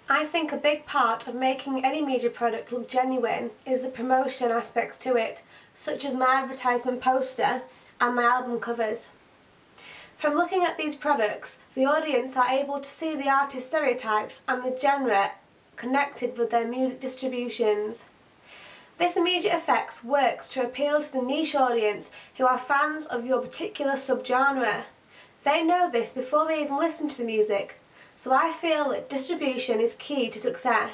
I think a big part of making any media product look genuine is the promotion aspects to it, such as my advertisement poster and my album covers. From looking at these products, the audience are able to see the artist stereotypes and the genre connected with their music distributions. This immediate effects works to appeal to the niche audience who are fans of your particular subgenre. They know this before they even listen to the music, so I feel that distribution is key to success.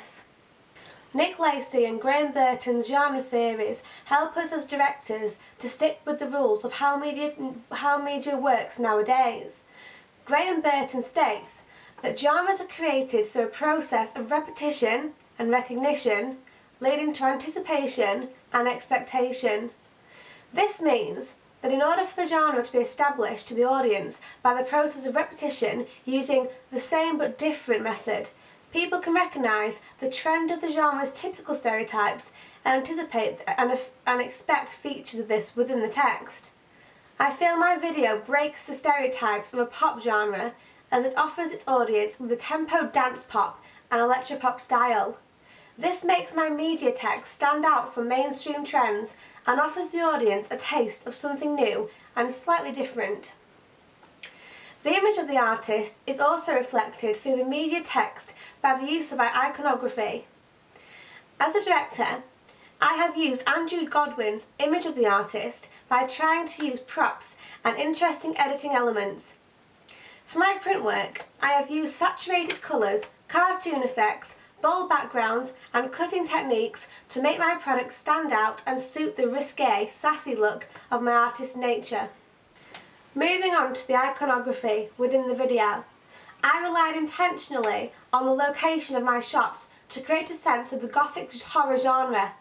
Nick Lacey and Graham Burton's genre theories help us as directors to stick with the rules of how media works nowadays. Graham Burton states that genres are created through a process of repetition and recognition, leading to anticipation and expectation. This means that in order for the genre to be established to the audience by the process of repetition using the same but different method, people can recognise the trend of the genre's typical stereotypes and anticipate and expect features of this within the text. I feel my video breaks the stereotypes of a pop genre as it offers its audience with a tempo dance pop and electropop style. This makes my media text stand out from mainstream trends and offers the audience a taste of something new and slightly different. The image of the artist is also reflected through the media text by the use of iconography. As a director, I have used Andrew Godwin's image of the artist by trying to use props and interesting editing elements. For my print work, I have used saturated colours, cartoon effects, bold backgrounds and cutting techniques to make my products stand out and suit the risque, sassy look of my artist's nature. Moving on to the iconography within the video, I relied intentionally on the location of my shots to create a sense of the gothic horror genre.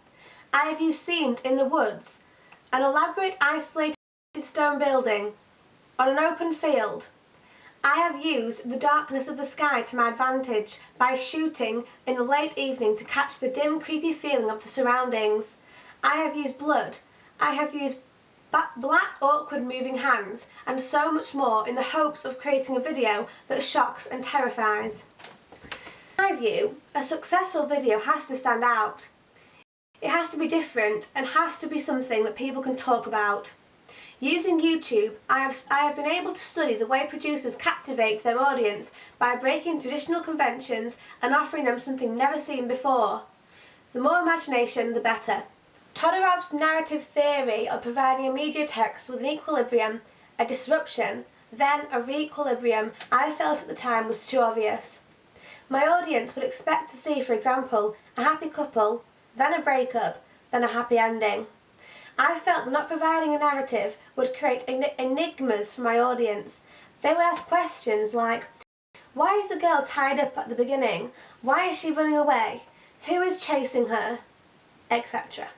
I have used scenes in the woods, an elaborate isolated stone building, on an open field. I have used the darkness of the sky to my advantage by shooting in the late evening to catch the dim, creepy feeling of the surroundings. I have used blood. I have used black, awkward moving hands, and so much more in the hopes of creating a video that shocks and terrifies. In my view, a successful video has to stand out. It has to be different and has to be something that people can talk about. Using YouTube, I have been able to study the way producers captivate their audience by breaking traditional conventions and offering them something never seen before. The more imagination, the better. Todorov's narrative theory of providing a media text with an equilibrium, a disruption, then a re-equilibrium, I felt at the time was too obvious. My audience would expect to see, for example, a happy couple, then a breakup, then a happy ending. I felt that not providing a narrative would create enigmas for my audience. They would ask questions like, why is the girl tied up at the beginning? Why is she running away? Who is chasing her? Etc.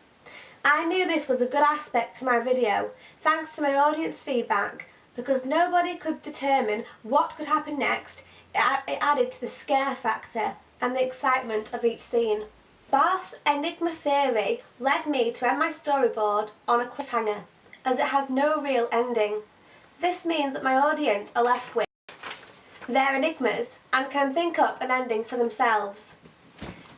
I knew this was a good aspect to my video, thanks to my audience feedback, because nobody could determine what could happen next. It added to the scare factor and the excitement of each scene. Barth's enigma theory led me to end my storyboard on a cliffhanger, as it has no real ending. This means that my audience are left with their enigmas and can think up an ending for themselves.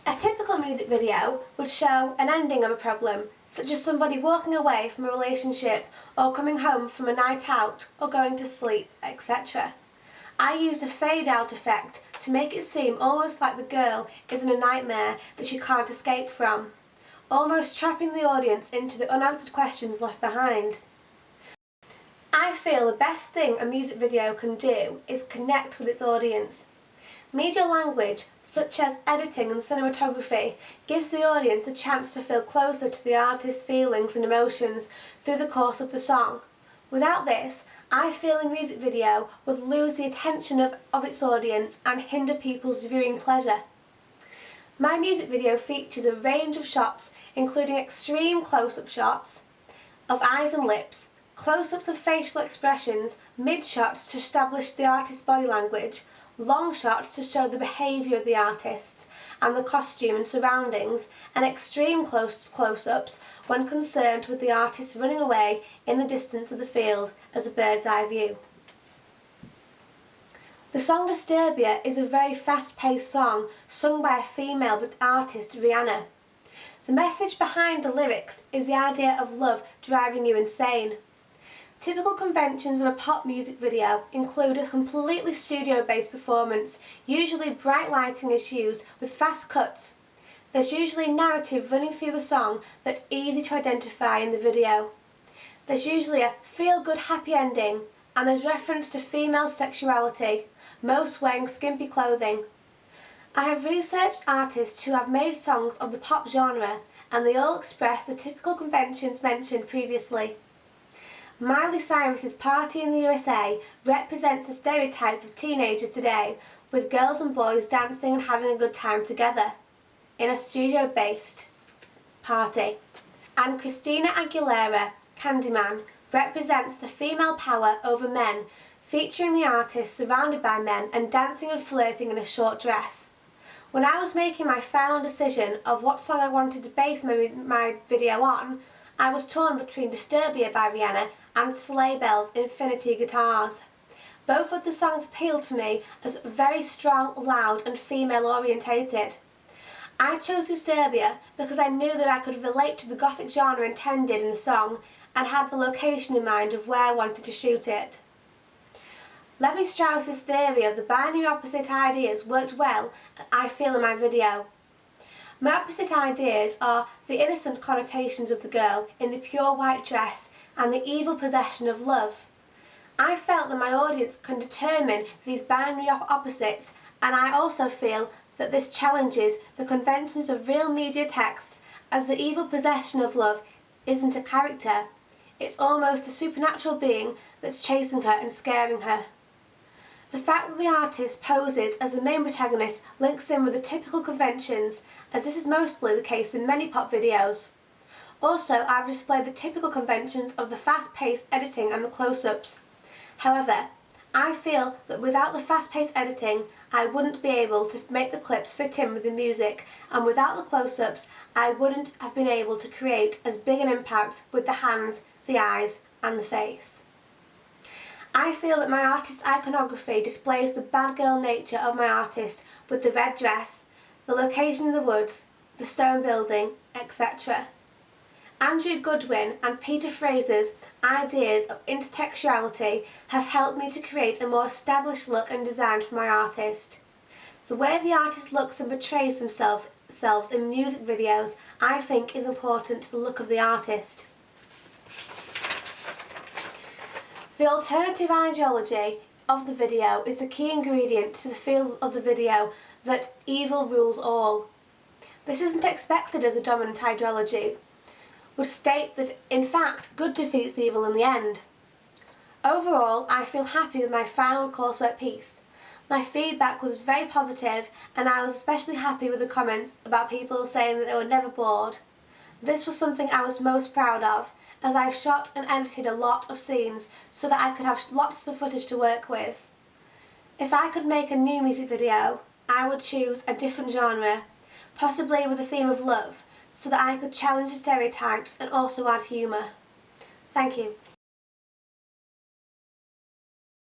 A typical music video would show an ending of a problem, such as somebody walking away from a relationship or coming home from a night out or going to sleep, etc. I used a fade-out effect to make it seem almost like the girl is in a nightmare that she can't escape from, almost trapping the audience into the unanswered questions left behind. I feel the best thing a music video can do is connect with its audience. Media language, such as editing and cinematography, gives the audience a chance to feel closer to the artist's feelings and emotions through the course of the song. Without this, I feel a music video would lose the attention of its audience and hinder people's viewing pleasure. My music video features a range of shots, including extreme close-up shots of eyes and lips, close-ups of facial expressions, mid-shots to establish the artist's body language, long shots to show the behaviour of the artists and the costume and surroundings, and extreme close-ups when concerned with the artist running away in the distance of the field as a bird's eye view. The song Disturbia is a very fast-paced song sung by a female artist, Rihanna. The message behind the lyrics is the idea of love driving you insane. Typical conventions of a pop music video include a completely studio-based performance. Usually bright lighting is used with fast cuts. There's usually a narrative running through the song that's easy to identify in the video. There's usually a feel-good happy ending, and there's reference to female sexuality, most wearing skimpy clothing. I have researched artists who have made songs of the pop genre, and they all express the typical conventions mentioned previously. Miley Cyrus's Party in the USA represents the stereotypes of teenagers today, with girls and boys dancing and having a good time together in a studio-based party. And Christina Aguilera, Candyman, represents the female power over men, featuring the artist surrounded by men and dancing and flirting in a short dress. When I was making my final decision of what song I wanted to base my video on, I was torn between Disturbia by Rihanna and Sleigh Bells Infinity Guitars. Both of the songs appealed to me as very strong, loud and female orientated. I chose Disturbia because I knew that I could relate to the gothic genre intended in the song and had the location in mind of where I wanted to shoot it. Levi Strauss's theory of the binary opposite ideas worked well, I feel, in my video. My opposite ideas are the innocent connotations of the girl in the pure white dress and the evil possession of love. I felt that my audience can determine these binary opposites, and I also feel that this challenges the conventions of real media texts, as the evil possession of love isn't a character. It's almost a supernatural being that's chasing her and scaring her. The fact that the artist poses as the main protagonist links in with the typical conventions, as this is mostly the case in many pop videos. Also, I've displayed the typical conventions of the fast-paced editing and the close-ups. However, I feel that without the fast-paced editing, I wouldn't be able to make the clips fit in with the music, and without the close-ups, I wouldn't have been able to create as big an impact with the hands, the eyes, and the face. I feel that my artist's iconography displays the bad girl nature of my artist with the red dress, the location in the woods, the stone building, etc. Andrew Goodwin and Peter Fraser's ideas of intertextuality have helped me to create a more established look and design for my artist. The way the artist looks and portrays themselves in music videos, I think, is important to the look of the artist. The alternative ideology of the video is the key ingredient to the feel of the video, that evil rules all. This isn't expected as a dominant ideology, would state that in fact good defeats evil in the end. Overall, I feel happy with my final coursework piece. My feedback was very positive, and I was especially happy with the comments about people saying that they were never bored. This was something I was most proud of, as I shot and edited a lot of scenes so that I could have lots of footage to work with. If I could make a new music video, I would choose a different genre, possibly with a theme of love, so that I could challenge the stereotypes and also add humour. Thank you.